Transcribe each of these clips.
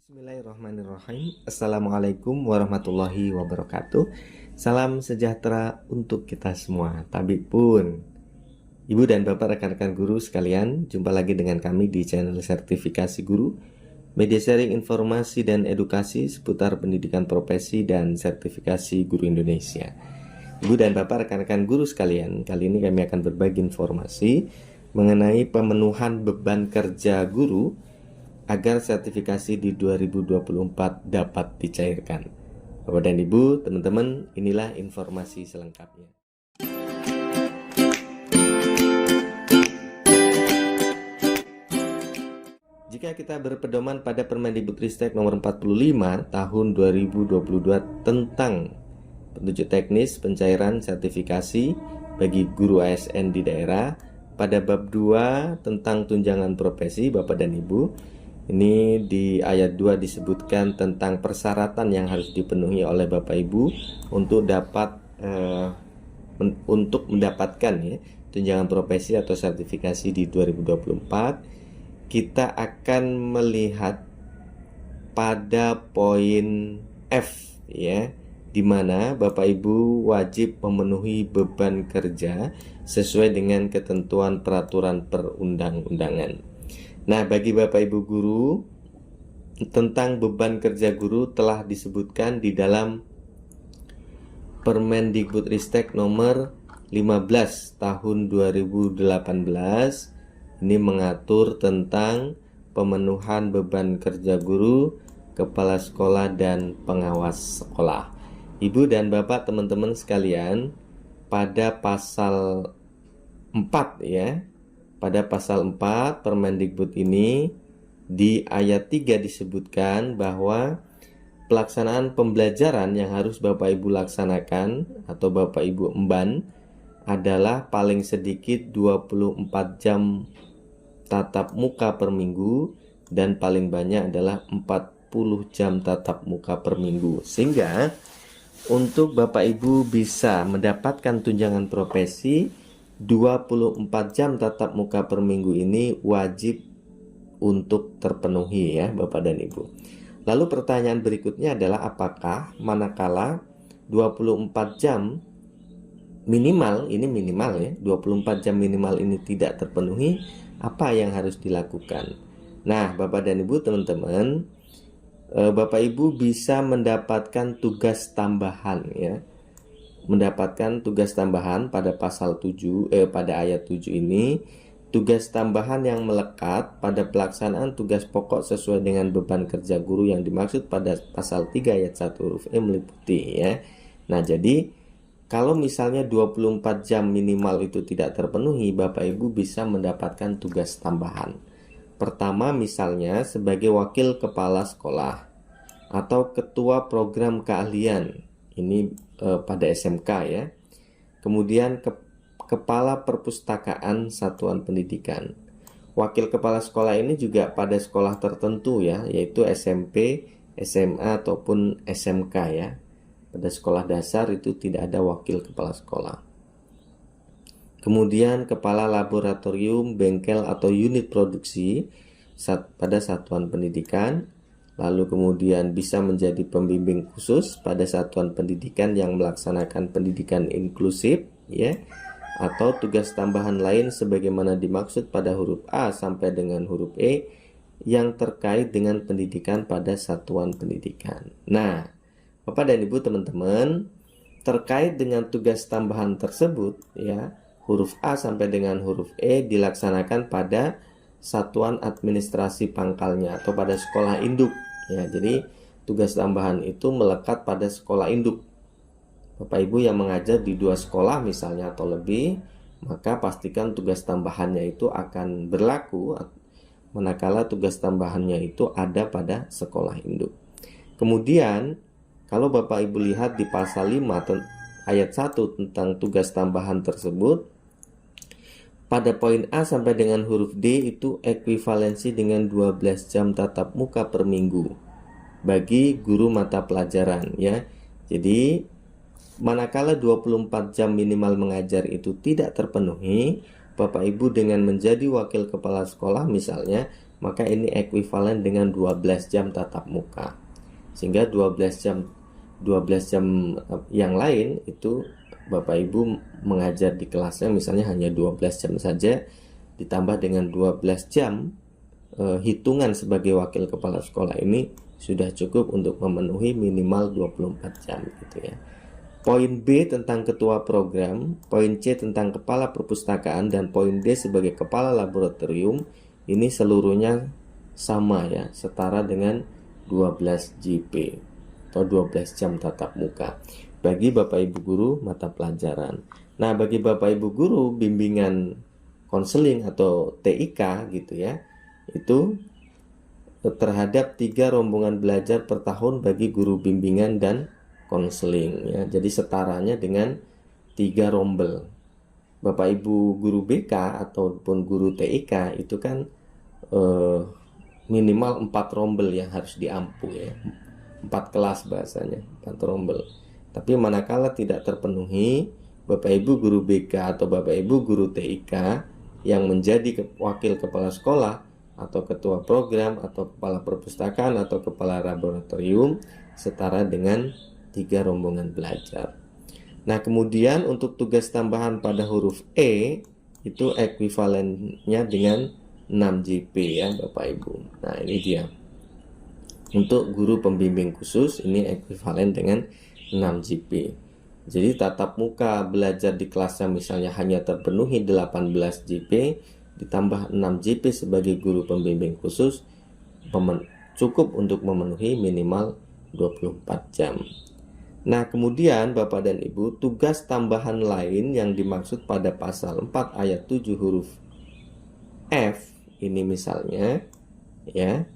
Bismillahirrahmanirrahim. Assalamualaikum warahmatullahi wabarakatuh. Salam sejahtera untuk kita semua. Tabib pun. Ibu dan Bapak rekan-rekan guru sekalian, jumpa lagi dengan kami di channel Sertifikasi Guru, media sharing informasi dan edukasi seputar pendidikan profesi dan sertifikasi guru Indonesia. Ibu dan Bapak rekan-rekan guru sekalian, kali ini kami akan berbagi informasi mengenai pemenuhan beban kerja guru agar sertifikasi di 2024 dapat dicairkan. Bapak dan Ibu, teman-teman, inilah informasi selengkapnya. Jika kita berpedoman pada Permendikbudristek nomor 45 tahun 2022 tentang petunjuk teknis pencairan sertifikasi bagi guru ASN di daerah, pada bab 2 tentang tunjangan profesi, Bapak dan Ibu, ini di ayat 2 disebutkan tentang persyaratan yang harus dipenuhi oleh Bapak Ibu untuk mendapatkan tunjangan profesi atau sertifikasi di 2024. Kita akan melihat pada poin F di mana Bapak Ibu wajib memenuhi beban kerja sesuai dengan ketentuan peraturan perundang-undangan. Nah, bagi Bapak Ibu guru, tentang beban kerja guru telah disebutkan di dalam Permendikbudristek nomor 15 tahun 2018. Ini mengatur tentang pemenuhan beban kerja guru, kepala sekolah, dan pengawas sekolah. Ibu dan Bapak, teman-teman sekalian, pada pasal 4 pada pasal 4 Permendikbud ini di ayat 3 disebutkan bahwa pelaksanaan pembelajaran yang harus Bapak Ibu laksanakan atau Bapak Ibu emban adalah paling sedikit 24 jam tatap muka per minggu dan paling banyak adalah 40 jam tatap muka per minggu. Sehingga untuk Bapak Ibu bisa mendapatkan tunjangan profesi, 24 jam tatap muka per minggu ini wajib untuk terpenuhi Bapak dan Ibu. Lalu pertanyaan berikutnya adalah apakah manakala 24 jam minimal, ini minimal 24 jam minimal ini tidak terpenuhi, apa yang harus dilakukan? Nah, Bapak dan Ibu, teman-teman, Bapak Ibu bisa mendapatkan tugas tambahan mendapatkan tugas tambahan pada pasal 7 pada ayat 7 ini. Tugas tambahan yang melekat pada pelaksanaan tugas pokok sesuai dengan beban kerja guru yang dimaksud pada pasal 3 ayat 1 huruf E meliputi Nah, jadi kalau misalnya 24 jam minimal itu tidak terpenuhi, Bapak Ibu bisa mendapatkan tugas tambahan. Pertama, misalnya sebagai wakil kepala sekolah atau ketua program keahlian. Ini pada SMK Kemudian kepala perpustakaan satuan pendidikan. Wakil kepala sekolah ini juga pada sekolah tertentu yaitu SMP, SMA ataupun SMK Pada sekolah dasar itu tidak ada wakil kepala sekolah. Kemudian kepala laboratorium, bengkel atau unit produksi pada satuan pendidikan. Lalu kemudian bisa menjadi pembimbing khusus pada satuan pendidikan yang melaksanakan pendidikan inklusif atau tugas tambahan lain sebagaimana dimaksud pada huruf A sampai dengan huruf E yang terkait dengan pendidikan pada satuan pendidikan. Nah, Bapak dan Ibu, teman-teman, terkait dengan tugas tambahan tersebut huruf A sampai dengan huruf E dilaksanakan pada satuan administrasi pangkalnya atau pada sekolah induk. Jadi tugas tambahan itu melekat pada sekolah induk. Bapak Ibu yang mengajar di 2 sekolah misalnya atau lebih, maka pastikan tugas tambahannya itu akan berlaku manakala tugas tambahannya itu ada pada sekolah induk. Kemudian kalau Bapak Ibu lihat di pasal 5 ayat 1 tentang tugas tambahan tersebut, pada poin A sampai dengan huruf D itu ekuivalensi dengan 12 jam tatap muka per minggu bagi guru mata pelajaran Jadi manakala 24 jam minimal mengajar itu tidak terpenuhi, Bapak Ibu dengan menjadi wakil kepala sekolah misalnya maka ini ekuivalen dengan 12 jam tatap muka. Sehingga 12 jam yang lain itu Bapak Ibu mengajar di kelasnya misalnya hanya 12 jam saja, ditambah dengan 12 jam hitungan sebagai wakil kepala sekolah ini sudah cukup untuk memenuhi minimal 24 jam gitu ya. Poin B tentang ketua program, poin C tentang kepala perpustakaan, dan poin D sebagai kepala laboratorium ini seluruhnya sama ya, setara dengan 12 JP atau 12 jam tatap muka bagi Bapak Ibu guru mata pelajaran. Nah, bagi Bapak Ibu guru bimbingan konseling atau TIK gitu ya, itu terhadap 3 rombongan belajar per tahun bagi guru bimbingan dan konseling ya. Jadi setaranya dengan 3 rombel. Bapak Ibu guru BK ataupun guru TIK itu kan minimal 4 rombel yang harus diampu ya. 4 kelas bahasanya, 4 rombel. Tapi manakala tidak terpenuhi, Bapak Ibu guru BK atau Bapak Ibu guru TIK yang menjadi wakil kepala sekolah atau ketua program atau kepala perpustakaan atau kepala laboratorium setara dengan 3 rombongan belajar. Nah, kemudian untuk tugas tambahan pada huruf E itu ekuivalennya dengan 6 JP ya Bapak Ibu. Nah, ini dia. Untuk guru pembimbing khusus ini ekuivalen dengan 6 JP. Jadi tatap muka belajar di kelasnya misalnya hanya terpenuhi 18 JP ditambah 6 JP sebagai guru pembimbing khusus cukup untuk memenuhi minimal 24 jam. Nah, kemudian Bapak dan Ibu, tugas tambahan lain yang dimaksud pada pasal 4 ayat 7 huruf F ini misalnya ya,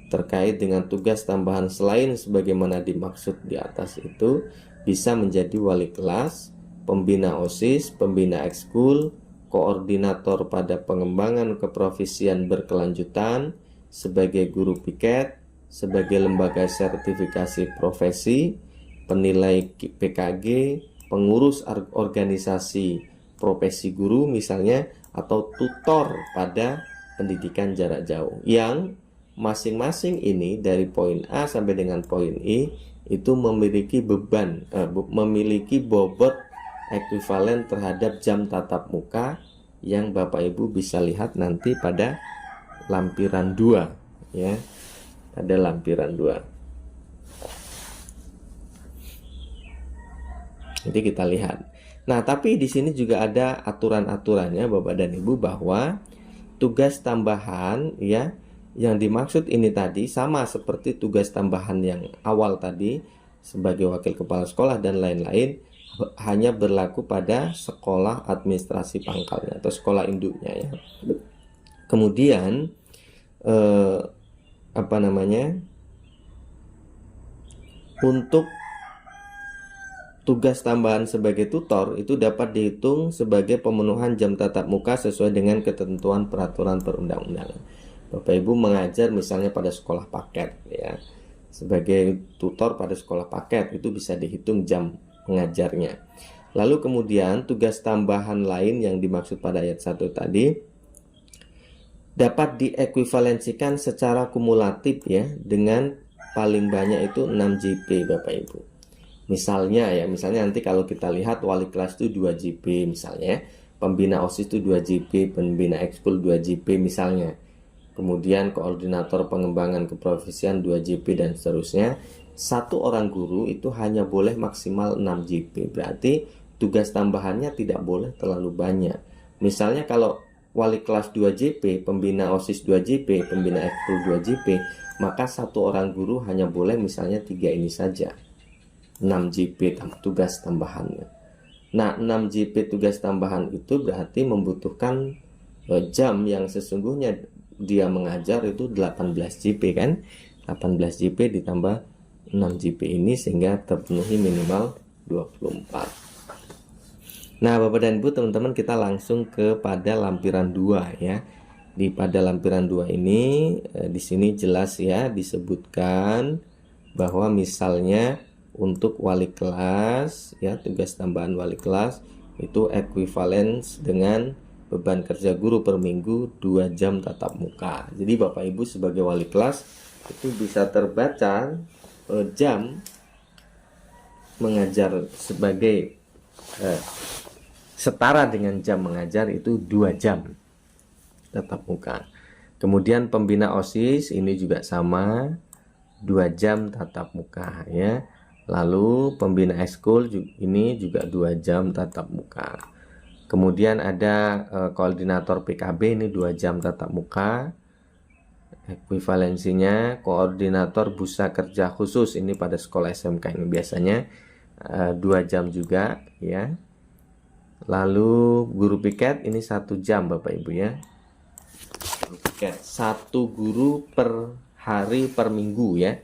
terkait dengan tugas tambahan selain sebagaimana dimaksud di atas itu bisa menjadi wali kelas, pembina OSIS, pembina ekskul, koordinator pada pengembangan keprofesian berkelanjutan, sebagai guru piket, sebagai lembaga sertifikasi profesi, penilai PKG, pengurus organisasi profesi guru misalnya, atau tutor pada pendidikan jarak jauh, yang masing-masing ini dari poin A sampai dengan poin I itu memiliki beban, memiliki bobot ekuivalen terhadap jam tatap muka yang Bapak Ibu bisa lihat nanti pada lampiran 2 ya, pada lampiran 2. Jadi kita lihat. Nah, tapi di sini juga ada aturan-aturannya Bapak dan Ibu bahwa tugas tambahan ya yang dimaksud ini tadi sama seperti tugas tambahan yang awal tadi sebagai wakil kepala sekolah dan lain-lain hanya berlaku pada sekolah administrasi pangkalnya atau sekolah induknya ya. Kemudian untuk tugas tambahan sebagai tutor itu dapat dihitung sebagai pemenuhan jam tatap muka sesuai dengan ketentuan peraturan perundang-undangan. Bapak Ibu mengajar misalnya pada sekolah paket ya. Sebagai tutor pada sekolah paket itu bisa dihitung jam mengajarnya. Lalu kemudian tugas tambahan lain yang dimaksud pada ayat 1 tadi dapat diekuivalensikan secara kumulatif ya dengan paling banyak itu 6 JP Bapak Ibu. Misalnya nanti kalau kita lihat wali kelas itu 2 JP misalnya, pembina OSIS itu 2 JP, pembina ekskul 2 JP misalnya. Kemudian koordinator pengembangan keprofesian 2 JP dan seterusnya. Satu orang guru itu hanya boleh maksimal 6 JP. Berarti tugas tambahannya tidak boleh terlalu banyak. Misalnya kalau wali kelas 2 JP, pembina OSIS 2 JP, pembina ekskul 2 JP, maka satu orang guru hanya boleh misalnya 3 ini saja. 6 JP tugas tambahannya. Nah, 6 JP tugas tambahan itu berarti membutuhkan jam yang sesungguhnya dia mengajar itu 18 JP kan. 18 JP ditambah 6 JP ini sehingga terpenuhi minimal 24. Nah, Bapak dan Ibu, teman-teman, kita langsung kepada lampiran 2 ya. Di pada lampiran 2 ini di sini jelas ya disebutkan bahwa misalnya untuk wali kelas ya, tugas tambahan wali kelas itu ekuivalen dengan beban kerja guru per minggu 2 jam tatap muka. Jadi Bapak Ibu sebagai wali kelas itu bisa terbaca jam mengajar sebagai setara dengan jam mengajar itu 2 jam tatap muka. Kemudian pembina OSIS ini juga sama 2 jam tatap muka ya. Lalu pembina ekskul ini juga 2 jam tatap muka. Kemudian ada koordinator PKB ini 2 jam tatap muka. Ekuivalensinya koordinator busa kerja khusus ini pada sekolah SMK ini biasanya 2 jam juga ya. Lalu guru piket ini 1 jam Bapak Ibu ya. Guru piket 1 guru per hari per minggu ya.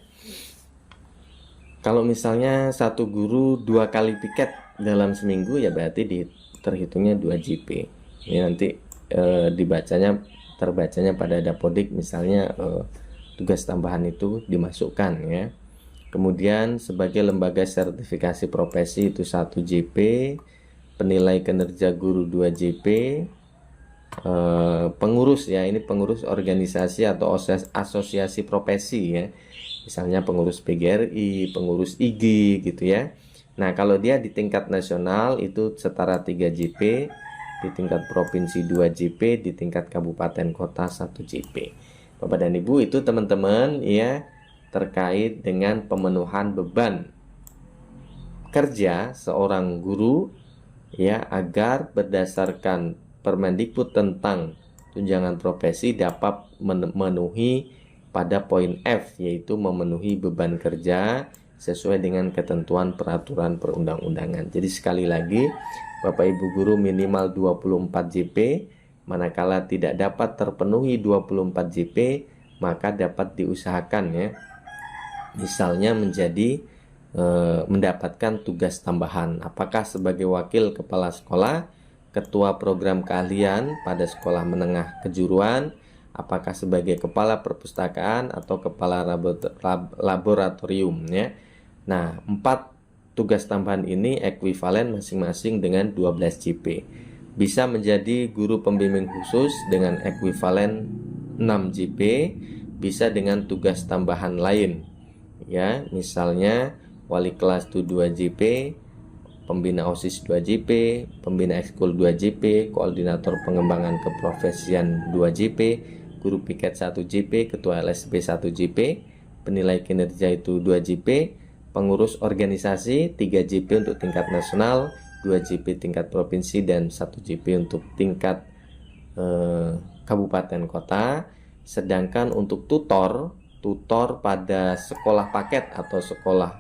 Kalau misalnya 1 guru 2 kali piket dalam seminggu ya berarti terhitungnya 2 JP. Ini nanti terbacanya pada dapodik misalnya tugas tambahan itu dimasukkan ya. Kemudian sebagai lembaga sertifikasi profesi itu 1 JP, penilai kinerja guru 2 JP, pengurus ya, ini pengurus organisasi atau asosiasi profesi ya. Misalnya pengurus PGRI, pengurus IG gitu ya. Nah, kalau dia di tingkat nasional itu setara 3 JP, di tingkat provinsi 2 JP, di tingkat kabupaten kota 1 JP. Bapak dan Ibu, itu teman-teman ya terkait dengan pemenuhan beban kerja seorang guru ya, agar berdasarkan Permendikbud tentang tunjangan profesi dapat memenuhi pada poin F, yaitu memenuhi beban kerja sesuai dengan ketentuan peraturan perundang-undangan. Jadi sekali lagi, Bapak Ibu guru minimal 24 JP, manakala tidak dapat terpenuhi 24 JP, maka dapat diusahakan ya. Misalnya mendapatkan tugas tambahan, apakah sebagai wakil kepala sekolah, ketua program keahlian pada sekolah menengah kejuruan, apakah sebagai kepala perpustakaan atau kepala laboratorium ya. Nah, 4 tugas tambahan ini ekuivalen masing-masing dengan 12 JP. Bisa menjadi guru pembimbing khusus dengan ekuivalen 6 JP, bisa dengan tugas tambahan lain ya, misalnya wali kelas itu 2 JP, pembina OSIS 2 JP, pembina ekskul 2 JP, koordinator pengembangan keprofesian 2 JP, guru piket 1 JP, ketua LSB 1 JP, penilai kinerja itu 2 JP, pengurus organisasi 3 JP untuk tingkat nasional, 2 JP tingkat provinsi, dan 1 JP untuk tingkat kabupaten kota. Sedangkan untuk tutor pada sekolah paket atau sekolah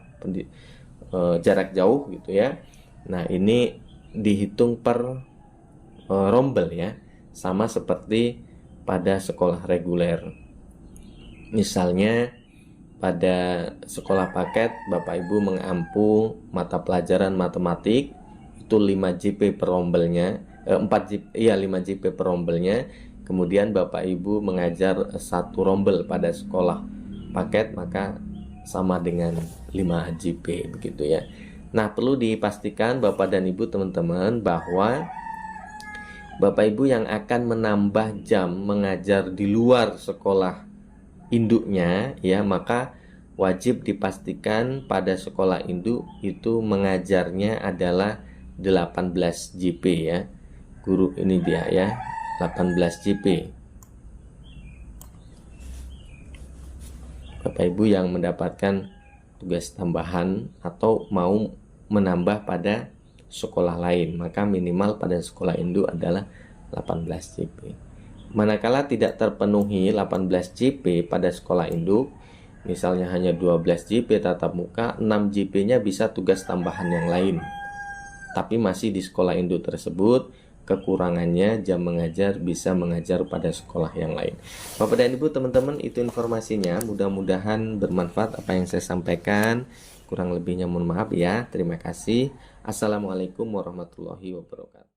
jarak jauh gitu ya, nah ini dihitung per rombel ya, sama seperti pada sekolah reguler. Misalnya pada sekolah paket Bapak Ibu mengampu mata pelajaran matematik itu 5 JP per rombelnya, 5 JP per rombelnya. Kemudian Bapak Ibu mengajar 1 rombel pada sekolah paket, maka sama dengan 5 JP begitu ya. Nah, perlu dipastikan Bapak dan Ibu teman-teman bahwa Bapak Ibu yang akan menambah jam mengajar di luar sekolah induknya ya, maka wajib dipastikan pada sekolah induk itu mengajarnya adalah 18 JP ya. Guru ini dia ya, 18 JP. Bapak Ibu yang mendapatkan tugas tambahan atau mau menambah pada sekolah lain, maka minimal pada sekolah induk adalah 18 JP. Manakala tidak terpenuhi 18 JP pada sekolah induk, misalnya hanya 12 JP tatap muka, 6 JP-nya bisa tugas tambahan yang lain, tapi masih di sekolah induk tersebut. Kekurangannya jam mengajar bisa mengajar pada sekolah yang lain. Bapak dan Ibu teman-teman, itu informasinya, mudah-mudahan bermanfaat apa yang saya sampaikan. Kurang lebihnya mohon maaf ya. Terima kasih. Assalamualaikum warahmatullahi wabarakatuh.